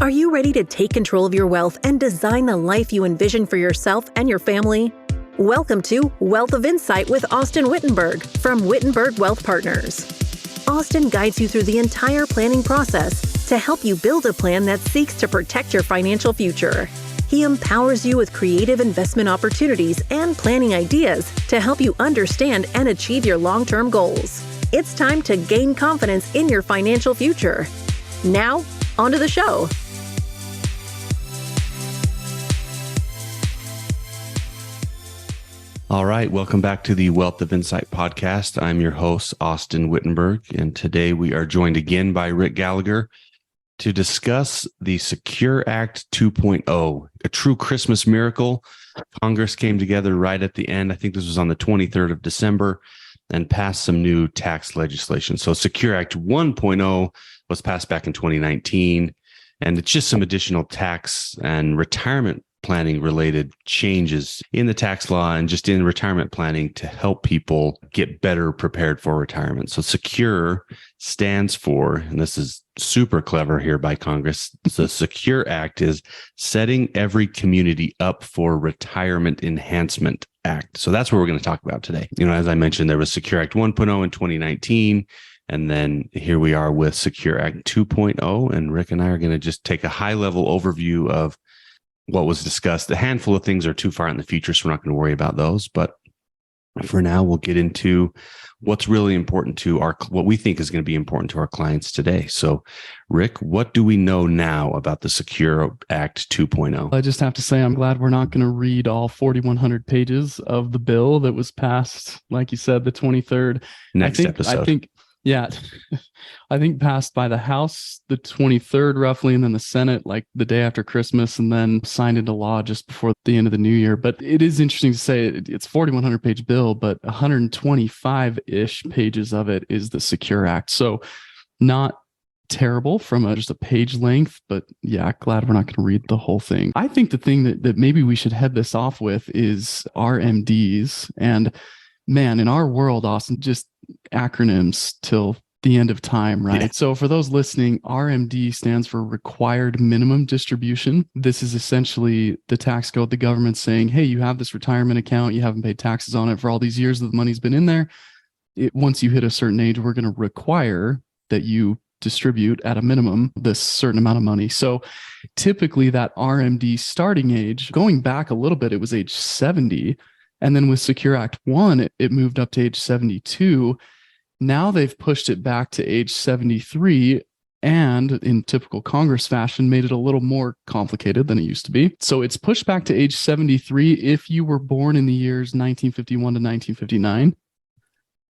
Are you ready to take control of your wealth and design the life you envision for yourself and your family? Welcome to Wealth of Insight with Austyn Whittenburg from Whittenburg Wealth Partners. Austyn guides you through the entire planning process to help you build a plan that seeks to protect your financial future. He empowers you with creative investment opportunities and planning ideas to help you understand and achieve your long-term goals. It's time to gain confidence in your financial future. Now, on to the show. All right, welcome back to the Wealth of Insight podcast. I'm your host, Austyn Whittenburg, and today we are joined again by Rick Gallacher to discuss the Secure Act 2.0, a true Christmas miracle. Congress came together right at the end. I think this was on the 23rd of December and passed some new tax legislation. So Secure Act 1.0 was passed back in 2019, and it's just some additional tax and retirement planning related changes in the tax law and just in retirement planning to help people get better prepared for retirement. So SECURE stands for, and this is super clever here by Congress, the SECURE Act is Setting Every Community Up for Retirement Enhancement Act. So that's what we're going to talk about today. You know, as I mentioned, there was SECURE Act 1.0 in 2019. And then here we are with SECURE Act 2.0. And Rick and I are going to just take a high level overview of what was discussed. A handful of things are too far in the future, so we're not going to worry about those. But for now, we'll get into what's really important to what we think is going to be important to our clients today. So, Rick, what do we know now about the Secure Act 2.0? I just have to say, I'm glad we're not going to read all 4,100 pages of the bill that was passed, like you said, the 23rd. Next episode. I think passed by the House the 23rd roughly, and then the Senate like the day after Christmas, and then signed into law just before the end of the new year. But it is interesting to say it's 4,100 page bill, but 125-ish pages of it is the Secure Act. So not terrible from just a page length, but yeah, glad we're not going to read the whole thing. I think the thing that maybe we should head this off with is RMDs. And man, in our world, Austyn, just acronyms till the end of time, right? Yeah. So for those listening, RMD stands for Required Minimum Distribution. This is essentially the tax code, the government saying, hey, you have this retirement account, you haven't paid taxes on it for all these years that the money's been in there. Once you hit a certain age, we're going to require that you distribute at a minimum this certain amount of money. So typically that RMD starting age, going back a little bit, it was age 70. And then with Secure Act 1, it moved up to age 72. Now they've pushed it back to age 73 and in typical Congress fashion, made it a little more complicated than it used to be. So it's pushed back to age 73 if you were born in the years 1951 to 1959.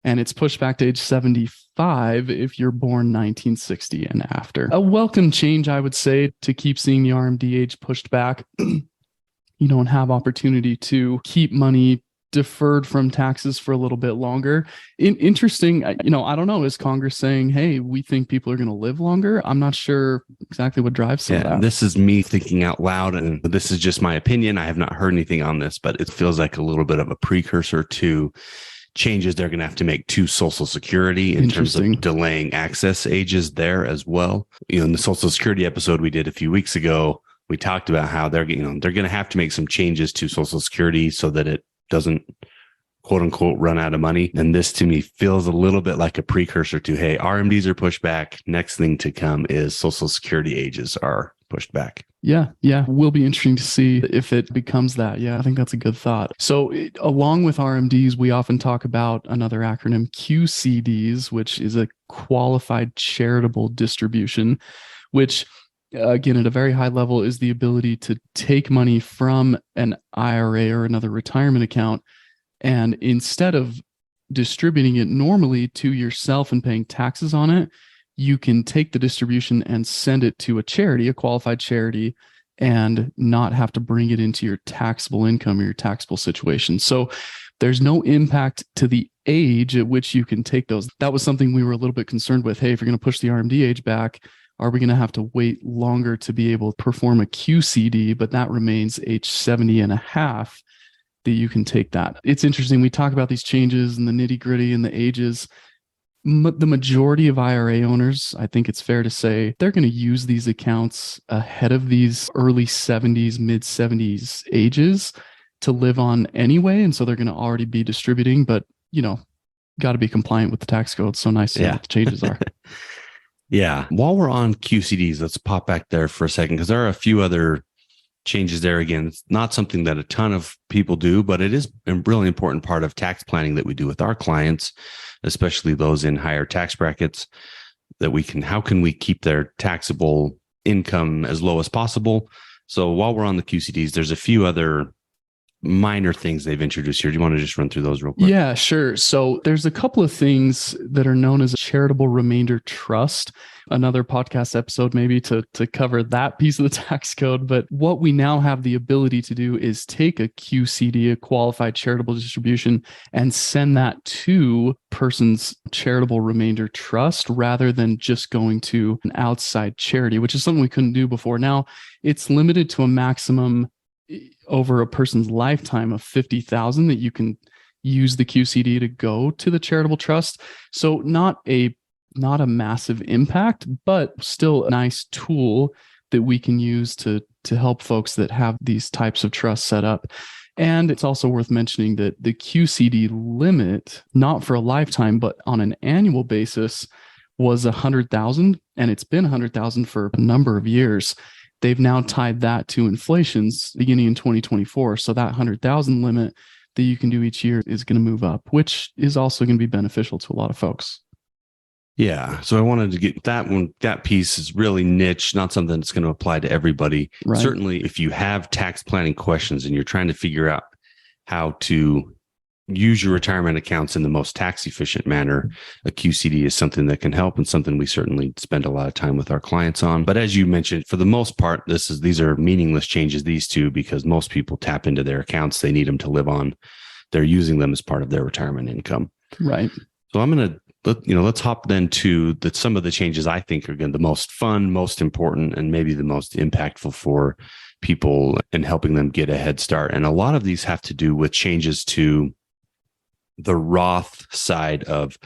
And it's pushed back to age 75 if you're born 1960 and after. A welcome change, I would say, to keep seeing the RMD age pushed back. You don't have opportunity to keep money deferred from taxes for a little bit longer. Interesting, I don't know, is Congress saying, hey, we think people are going to live longer? I'm not sure exactly what drives some of that. This is me thinking out loud, and this is just my opinion. I have not heard anything on this, but it feels like a little bit of a precursor to changes they're going to have to make to Social Security in terms of delaying access ages there as well. In the Social Security episode we did a few weeks ago, we talked about how they're going to have to make some changes to Social Security so that it doesn't, quote unquote, run out of money. And this to me feels a little bit like a precursor to, hey, RMDs are pushed back. Next thing to come is Social Security ages are pushed back. Yeah. Will be interesting to see if it becomes that. Yeah, I think that's a good thought. So along with RMDs, we often talk about another acronym, QCDs, which is a qualified charitable distribution, which again, at a very high level, is the ability to take money from an IRA or another retirement account, and instead of distributing it normally to yourself and paying taxes on it, you can take the distribution and send it to a charity, a qualified charity, and not have to bring it into your taxable income or your taxable situation. So there's no impact to the age at which you can take those. That was something we were a little bit concerned with. Hey, if you're going to push the RMD age back, are we going to have to wait longer to be able to perform a QCD? But that remains age 70 and a half that you can take that. It's interesting. We talk about these changes and the nitty gritty and the ages. The majority of IRA owners, I think it's fair to say, they're going to use these accounts ahead of these early 70s, mid 70s ages to live on anyway. And so they're going to already be distributing, but, got to be compliant with the tax code. So nice to know what the changes are. Yeah. While we're on QCDs, let's pop back there for a second, because there are a few other changes there. Again, it's not something that a ton of people do, but it is a really important part of tax planning that we do with our clients, especially those in higher tax brackets, that how can we keep their taxable income as low as possible? So while we're on the QCDs, there's a few other minor things they've introduced here. Do you want to just run through those real quick? Yeah, sure. So there's a couple of things that are known as a charitable remainder trust. Another podcast episode maybe to cover that piece of the tax code. But what we now have the ability to do is take a QCD, a qualified charitable distribution, and send that to person's charitable remainder trust rather than just going to an outside charity, which is something we couldn't do before. Now it's limited to a maximum over a person's lifetime of 50,000 that you can use the QCD to go to the charitable trust. So not a massive impact, but still a nice tool that we can use to help folks that have these types of trusts set up. And it's also worth mentioning that the QCD limit, not for a lifetime, but on an annual basis, was 100,000, and it's been 100,000 for a number of years. They've now tied that to inflation's beginning in 2024. So that 100,000 limit that you can do each year is going to move up, which is also going to be beneficial to a lot of folks. Yeah. So I wanted to get that one. That piece is really niche, not something that's going to apply to everybody. Right. Certainly, if you have tax planning questions and you're trying to figure out how to use your retirement accounts in the most tax efficient manner, a QCD is something that can help, and something we certainly spend a lot of time with our clients on. But as you mentioned, for the most part, these are meaningless changes, these two, because most people tap into their accounts. They need them to live on. They're using them as part of their retirement income. Right. So let's hop then to some of the changes I think are the most fun, most important, and maybe the most impactful for people and helping them get a head start. And a lot of these have to do with changes to the Roth side of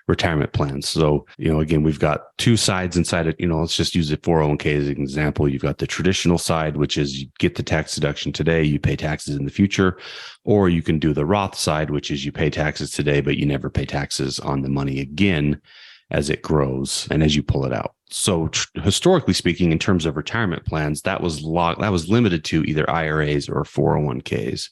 retirement plans. So, again, we've got two sides inside it. Let's just use the 401k as an example. You've got the traditional side, which is you get the tax deduction today, you pay taxes in the future, or you can do the Roth side, which is you pay taxes today, but you never pay taxes on the money again as it grows and as you pull it out. So historically speaking, in terms of retirement plans, that was limited to either IRAs or 401ks.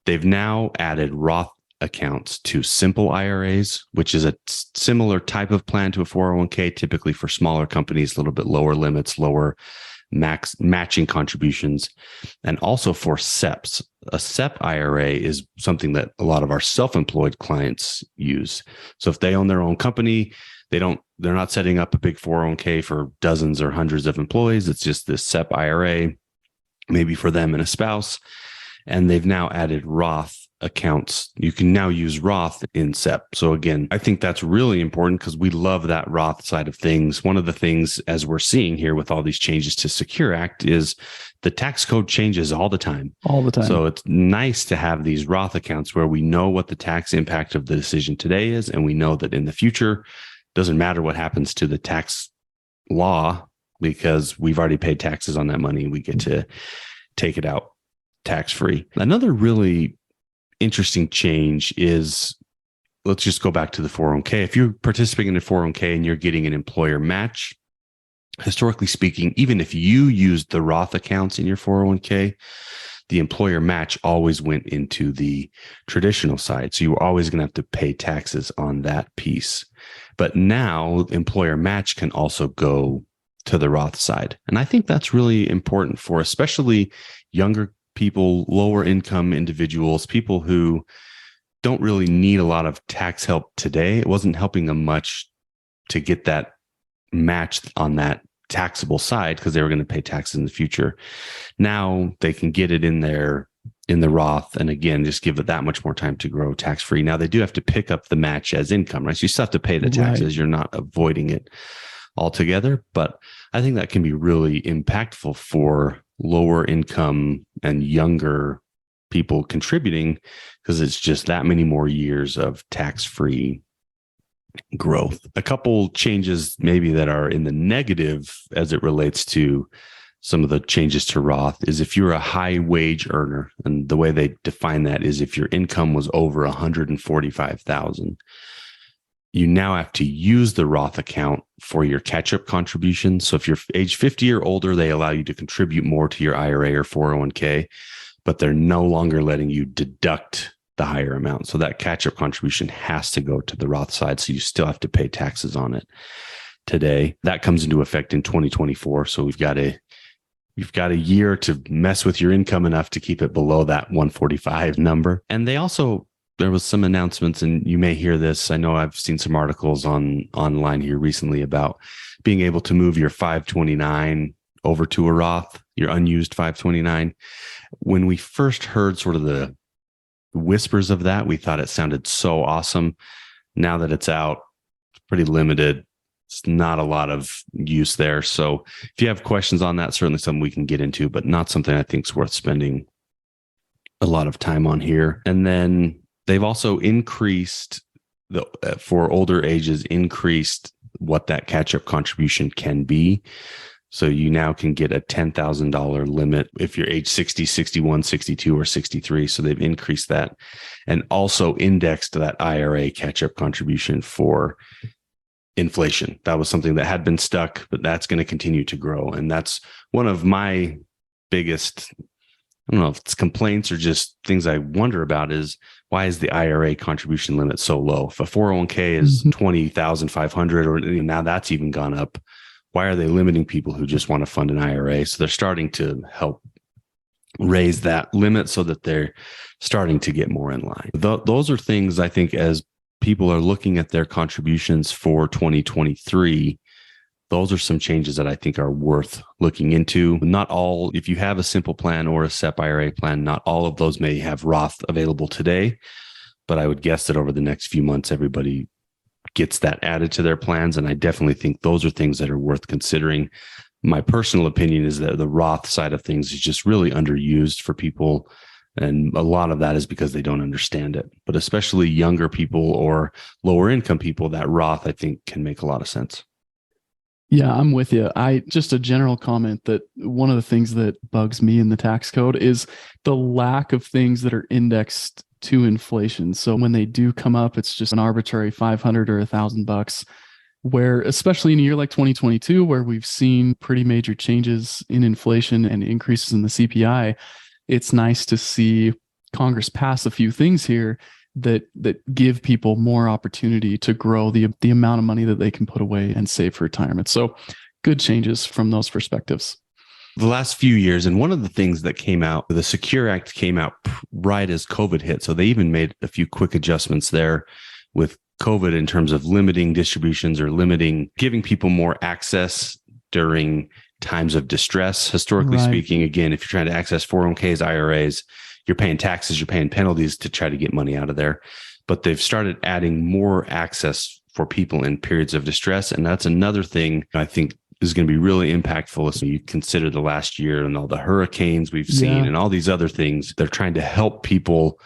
They've now added Roth accounts to simple IRAs, which is a similar type of plan to a 401k, typically for smaller companies, a little bit lower limits, lower max matching contributions, and also for SEPs. A SEP IRA is something that a lot of our self-employed clients use. So if they own their own company, they're not setting up a big 401k for dozens or hundreds of employees. It's just this SEP IRA, maybe for them and a spouse. And they've now added Roth accounts. You can now use Roth in SEP. So again, I think that's really important because we love that Roth side of things. One of the things, as we're seeing here with all these changes to Secure Act, is the tax code changes all the time. All the time. So it's nice to have these Roth accounts where we know what the tax impact of the decision today is, and we know that in the future, doesn't matter what happens to the tax law because we've already paid taxes on that money. We get to take it out tax-free. Another really interesting change is, let's just go back to the 401k. If you're participating in a 401k and you're getting an employer match, historically speaking, even if you used the Roth accounts in your 401k, the employer match always went into the traditional side. So you were always going to have to pay taxes on that piece. But now employer match can also go to the Roth side. And I think that's really important for especially younger people, lower income individuals, people who don't really need a lot of tax help today. It wasn't helping them much to get that match on that taxable side because they were going to pay taxes in the future. Now they can get it in the Roth, and again, just give it that much more time to grow tax free. Now they do have to pick up the match as income, right? So you still have to pay the taxes. Right. You're not avoiding it altogether, but I think that can be really impactful for lower income and younger people contributing because it's just that many more years of tax-free growth. A couple changes maybe that are in the negative as it relates to some of the changes to Roth is if you're a high wage earner, and the way they define that is if your income was over 145,000, you now have to use the Roth account for your catch-up contribution. So if you're age 50 or older, they allow you to contribute more to your IRA or 401k, but they're no longer letting you deduct the higher amount. So that catch-up contribution has to go to the Roth side. So you still have to pay taxes on it today. That comes into effect in 2024. So you've got a year to mess with your income enough to keep it below that 145 number. And there was some announcements, and you may hear this. I know I've seen some articles online here recently about being able to move your 529 over to a Roth, your unused 529. When we first heard sort of the whispers of that, we thought it sounded so awesome. Now that it's out, it's pretty limited. It's not a lot of use there. So if you have questions on that, certainly something we can get into, but not something I think is worth spending a lot of time on here. And then they've also increased for older ages, increased what that catch-up contribution can be. So you now can get a $10,000 limit if you're age 60, 61, 62, or 63. So they've increased that and also indexed that IRA catch-up contribution for inflation. That was something that had been stuck, but that's going to continue to grow. And that's one of my biggest, I don't know if it's complaints or just things I wonder about is why is the IRA contribution limit so low? If a 401k is 20,500 or now that's even gone up, why are they limiting people who just want to fund an IRA? So they're starting to help raise that limit so that they're starting to get more in line. Those are things I think as people are looking at their contributions for 2023, those are some changes that I think are worth looking into. Not all, if you have a simple plan or a SEP IRA plan, not all of those may have Roth available today, but I would guess that over the next few months, everybody gets that added to their plans. And I definitely think those are things that are worth considering. My personal opinion is that the Roth side of things is just really underused for people. And a lot of that is because they don't understand it, but especially younger people or lower income people, that Roth, I think, can make a lot of sense. Yeah, I'm with you. Just a general comment that one of the things that bugs me in the tax code is the lack of things that are indexed to inflation. So when they do come up, it's just an arbitrary 500 or $1,000, where especially in a year like 2022, where we've seen pretty major changes in inflation and increases in the CPI, it's nice to see Congress pass a few things here that give people more opportunity to grow the amount of money that they can put away and save for retirement. So good changes from those perspectives. The last few years, and one of the things that came out, the Secure Act came out right as COVID hit. So they even made a few quick adjustments there with COVID in terms of limiting distributions or giving people more access during times of distress. Historically speaking, again, if you're trying to access 401ks, IRAs, you're paying taxes, you're paying penalties to try to get money out of there. But they've started adding more access for people in periods of distress. And that's another thing I think is going to be really impactful as you consider the last year and all the hurricanes we've seen and all these other things. They're trying to help people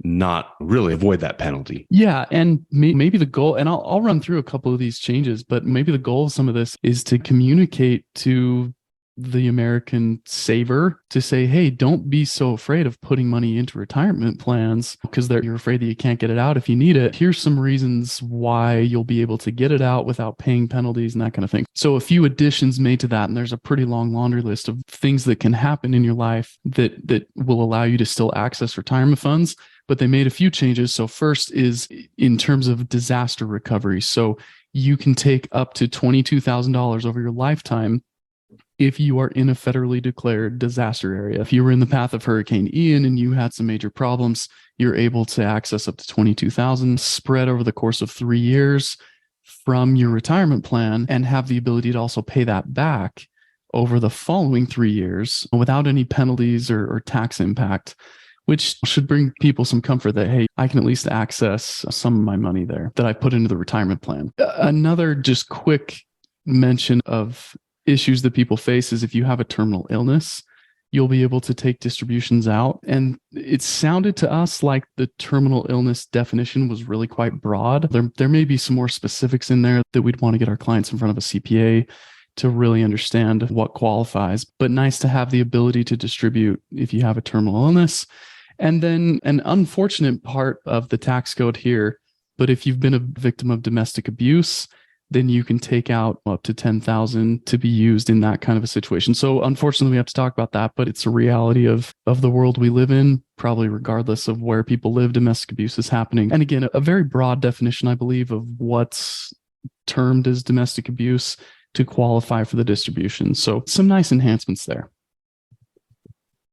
not really avoid that penalty. Yeah. And maybe the goal, and I'll run through a couple of these changes, but maybe the goal of some of this is to communicate to the American saver to say, hey, don't be so afraid of putting money into retirement plans because you're afraid that you can't get it out if you need it. Here's some reasons why you'll be able to get it out without paying penalties and that kind of thing. So a few additions made to that, and there's a pretty long laundry list of things that can happen in your life that will allow you to still access retirement funds. But they made a few changes. So first is in terms of disaster recovery. So you can take up to $22,000 over your lifetime if you are in a federally declared disaster area. If you were in the path of Hurricane Ian and you had some major problems, you're able to access up to $22,000 spread over the course of 3 years from your retirement plan and have the ability to also pay that back over the following 3 years without any penalties or tax impact, which should bring people some comfort that, hey, I can at least access some of my money there that I put into the retirement plan. Another just quick mention of issues that people face is if you have a terminal illness, you'll be able to take distributions out. And it sounded to us like the terminal illness definition was really quite broad. There may be some more specifics in there that we'd want to get our clients in front of a CPA to really understand what qualifies, but nice to have the ability to distribute if you have a terminal illness. And then an unfortunate part of the tax code here, but if you've been a victim of domestic abuse, then you can take out up to $10,000 to be used in that kind of a situation. So unfortunately, we have to talk about that, but it's a reality of the world we live in, probably regardless of where people live, domestic abuse is happening. And again, a very broad definition, I believe, of what's termed as domestic abuse to qualify for the distribution. So some nice enhancements there.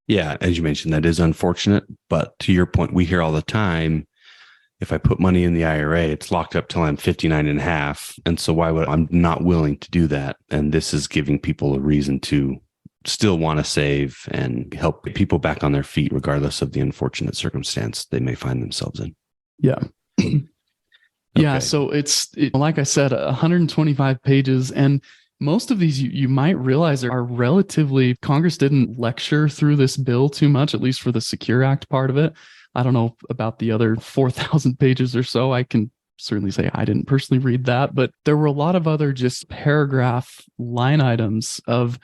Yeah, as you mentioned, that is unfortunate. But to your point, we hear all the time, if I put money in the IRA, it's locked up till I'm 59 and a half. And so I'm not willing to do that. And this is giving people a reason to still want to save and help people back on their feet, regardless of the unfortunate circumstance they may find themselves in. Yeah. Yeah. Okay. So it's like I said, 125 pages. And most of these you might realize are relatively, Congress didn't lecture through this bill too much, at least for the Secure Act part of it. I don't know about the other 4,000 pages or so. I can certainly say I didn't personally read that, but there were a lot of other just paragraph line items of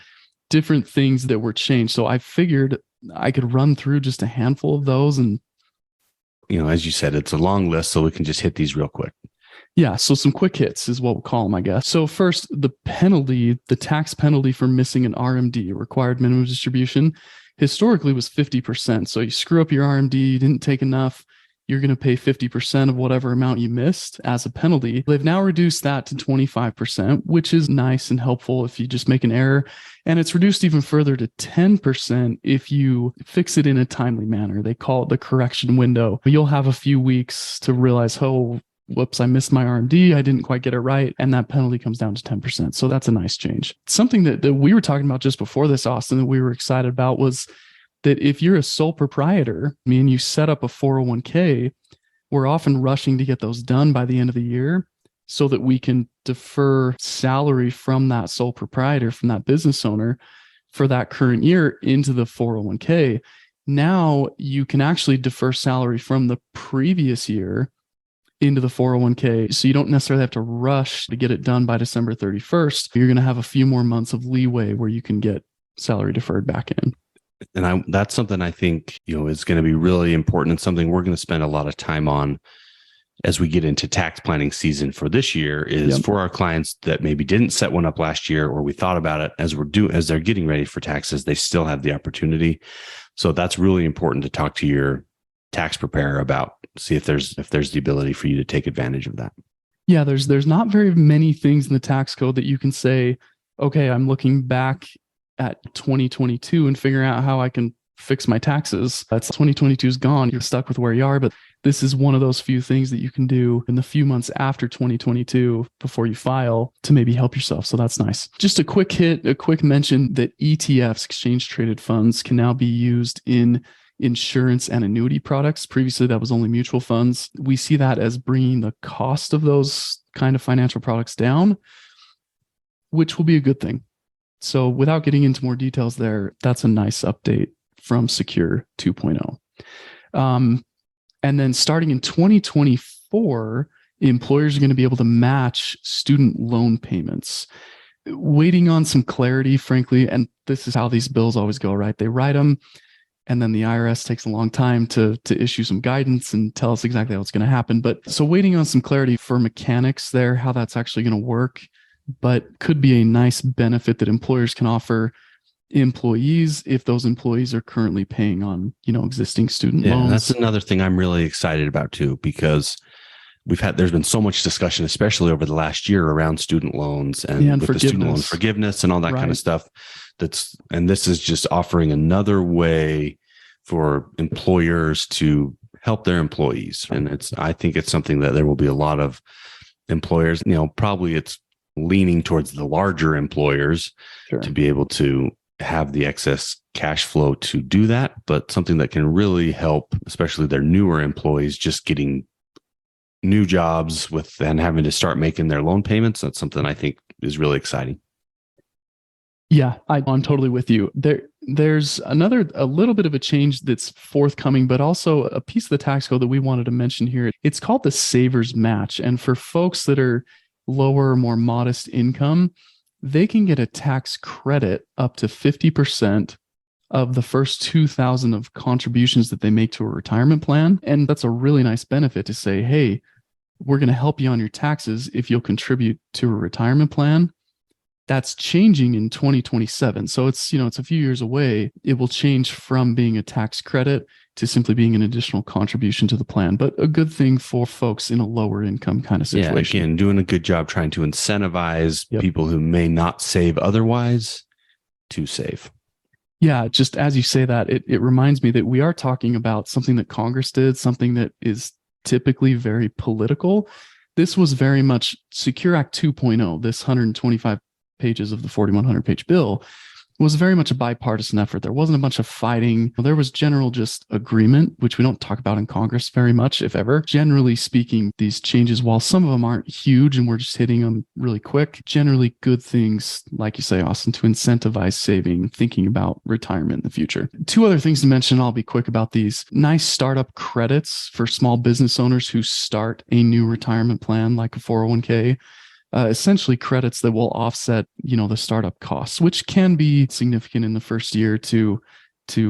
different things that were changed. So I figured I could run through just a handful of those. And, as you said, it's a long list, so we can just hit these real quick. Yeah. So some quick hits is what we'll call them, I guess. So first, the tax penalty for missing an RMD, required minimum distribution, historically was 50%. So you screw up your RMD, you didn't take enough, you're going to pay 50% of whatever amount you missed as a penalty. They've now reduced that to 25%, which is nice and helpful if you just make an error. And it's reduced even further to 10% if you fix it in a timely manner. They call it the correction window. You'll have a few weeks to realize, oh, whoops, I missed my RMD. I didn't quite get it right. And that penalty comes down to 10%. So that's a nice change. Something that we were talking about just before this, Austyn, that we were excited about was that if you're a sole proprietor, and you set up a 401k, we're often rushing to get those done by the end of the year so that we can defer salary from that sole proprietor, from that business owner for that current year into the 401k. Now you can actually defer salary from the previous year into the 401k. So you don't necessarily have to rush to get it done by December 31st. You're going to have a few more months of leeway where you can get salary deferred back in. And that's something I think, is going to be really important and something we're going to spend a lot of time on as we get into tax planning season for this year is for our clients that maybe didn't set one up last year, or we thought about it as they're getting ready for taxes, they still have the opportunity. So that's really important to talk to your tax preparer about, see if there's the ability for you to take advantage of that. Yeah, there's not very many things in the tax code that you can say, okay, I'm looking back at 2022 and figuring out how I can fix my taxes. That's 2022 is gone. You're stuck with where you are, but this is one of those few things that you can do in the few months after 2022 before you file to maybe help yourself. So that's nice. Just a quick mention that ETFs, exchange traded funds, can now be used in insurance and annuity products. Previously, that was only mutual funds. We see that as bringing the cost of those kind of financial products down, which will be a good thing. So without getting into more details there, that's a nice update from Secure 2.0. And then starting in 2024, employers are going to be able to match student loan payments. Waiting on some clarity, frankly, and this is how these bills always go, right? They write them, and then the IRS takes a long time to issue some guidance and tell us exactly how it's going to happen. But so waiting on some clarity for mechanics there, how that's actually going to work, but could be a nice benefit that employers can offer employees if those employees are currently paying on, existing student loans. That's another thing I'm really excited about too, because there's been so much discussion, especially over the last year, around student loans and with the student loan forgiveness and all that kind of stuff. And this is just offering another way for employers to help their employees. And I think it's something that there will be a lot of employers, probably it's leaning towards the larger employers to be able to have the excess cash flow to do that, but something that can really help, especially their newer employees, just getting new jobs and having to start making their loan payments. That's something I think is really exciting. Yeah, I'm totally with you. There's a little bit of a change that's forthcoming, but also a piece of the tax code that we wanted to mention here. It's called the Savers Match. And for folks that are lower, more modest income, they can get a tax credit up to 50% of the first $2,000 of contributions that they make to a retirement plan. And that's a really nice benefit to say, hey, we're going to help you on your taxes if you'll contribute to a retirement plan. That's changing in 2027. So it's a few years away. It will change from being a tax credit to simply being an additional contribution to the plan, but a good thing for folks in a lower income kind of situation. Yeah, again, doing a good job trying to incentivize people who may not save otherwise to save. Yeah, just as you say that, it reminds me that we are talking about something that Congress did, something that is typically very political. This was very much Secure Act 2.0, this 125 pages of the 4,100 page bill was very much a bipartisan effort. There wasn't a bunch of fighting. There was general just agreement, which we don't talk about in Congress very much, if ever. Generally speaking, these changes, while some of them aren't huge and we're just hitting them really quick, generally good things, like you say, Austyn, to incentivize saving, thinking about retirement in the future. Two other things to mention, I'll be quick about these. Nice startup credits for small business owners who start a new retirement plan, like a 401k. Essentially credits that will offset, the startup costs, which can be significant in the first year to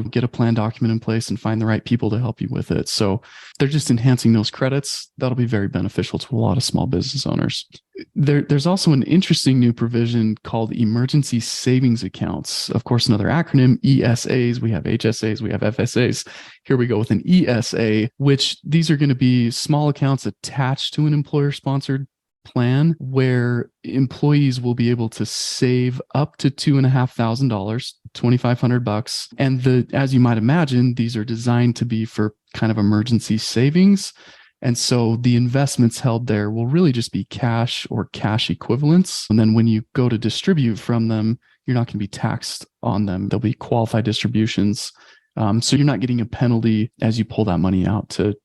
get a plan document in place and find the right people to help you with it. So they're just enhancing those credits. That'll be very beneficial to a lot of small business owners. There's also an interesting new provision called emergency savings accounts. Of course, another acronym, ESAs. We have HSAs, we have FSAs. Here we go with an ESA, which these are going to be small accounts attached to an employer-sponsored plan where employees will be able to save up to $2,500, $2,500. And as you might imagine, these are designed to be for kind of emergency savings. And so the investments held there will really just be cash or cash equivalents. And then when you go to distribute from them, you're not going to be taxed on them. There'll be qualified distributions. So you're not getting a penalty as you pull that money out to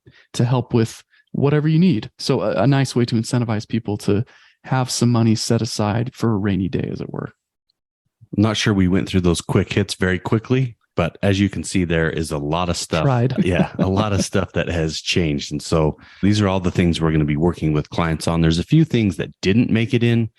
help with whatever you need. So a nice way to incentivize people to have some money set aside for a rainy day, as it were. I'm not sure we went through those quick hits very quickly, but as you can see, there is a lot of stuff. Yeah, a lot of stuff that has changed. And so these are all the things we're going to be working with clients on. There's a few things that didn't make it in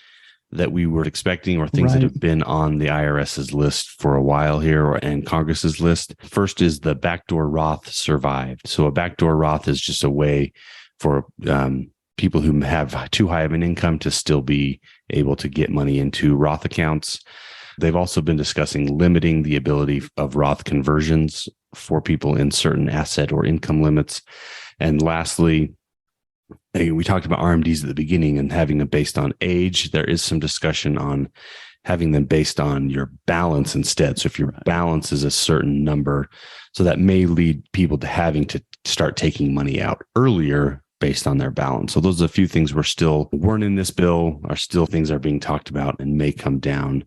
that we were expecting, or things that have been on the IRS's list for a while here and Congress's list. First is the backdoor Roth survived. So a backdoor Roth is just a way for people who have too high of an income to still be able to get money into Roth accounts. They've also been discussing limiting the ability of Roth conversions for people in certain asset or income limits. And lastly, we talked about RMDs at the beginning and having them based on age. There is some discussion on having them based on your balance instead. So if your balance is a certain number, so that may lead people to having to start taking money out earlier based on their balance. So those are a few things weren't in this bill, are still things that are being talked about and may come down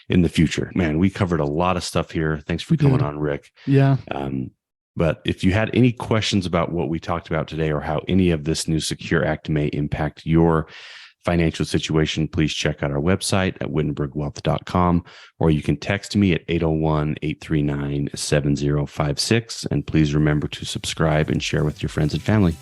in the future. Man, we covered a lot of stuff here. Thanks for coming on, Rick. Yeah. But if you had any questions about what we talked about today or how any of this new Secure Act may impact your financial situation, please check out our website at wittenbergwealth.com, or you can text me at 801-839-7056. And please remember to subscribe and share with your friends and family.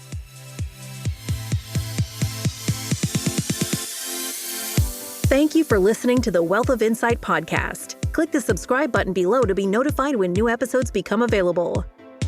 Thank you for listening to the Wealth of Insight podcast. Click the subscribe button below to be notified when new episodes become available.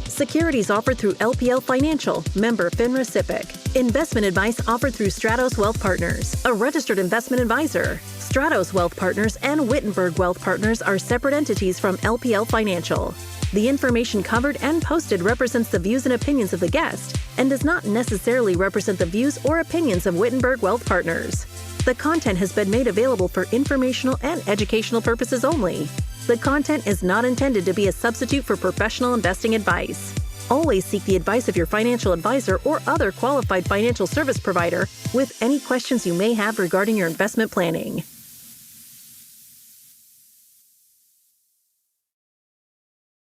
Securities offered through LPL Financial, member FINRA SIPC. Investment advice offered through Stratos Wealth Partners, a registered investment advisor. Stratos Wealth Partners and Whittenburg Wealth Partners are separate entities from LPL Financial. The information covered and posted represents the views and opinions of the guest and does not necessarily represent the views or opinions of Whittenburg Wealth Partners. The content has been made available for informational and educational purposes only. The content is not intended to be a substitute for professional investing advice. Always seek the advice of your financial advisor or other qualified financial service provider with any questions you may have regarding your investment planning.